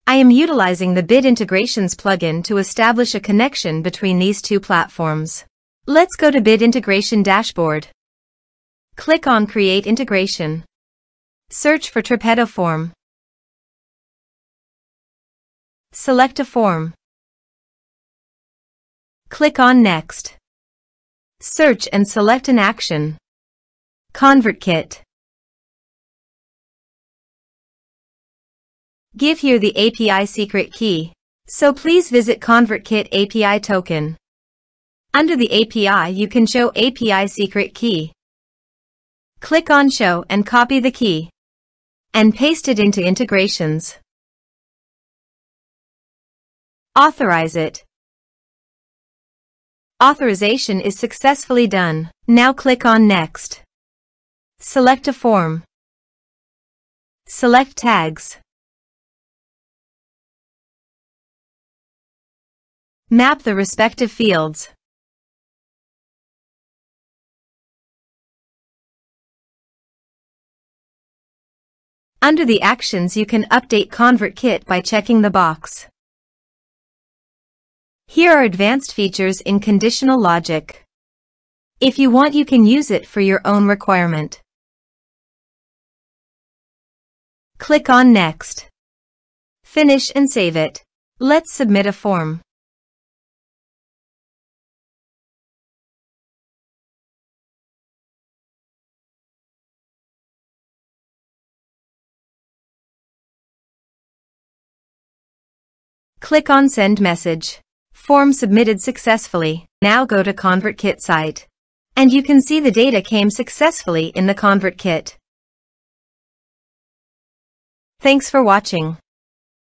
I am utilizing the Bit Integrations plugin to establish a connection between these two platforms. Let's go to Bit Integration Dashboard. Click on Create Integration. Search for Tripetto Form. Select a form. Click on Next. Search and select an action. ConvertKit. Give here the API secret key, so please visit ConvertKit API token. Under the API you can show API secret key. Click on Show and copy the key, and paste it into Integrations. Authorize it. Authorization is successfully done. Now click on Next. Select a form. Select Tags. Map the respective fields. Under the actions you can update ConvertKit by checking the box. Here are advanced features in conditional logic. If you want, you can use it for your own requirement. Click on Next. Finish and save it. Let's submit a form. Click on Send Message. Form submitted successfully. Now go to ConvertKit site. And you can see the data came successfully in the ConvertKit. Thanks for watching.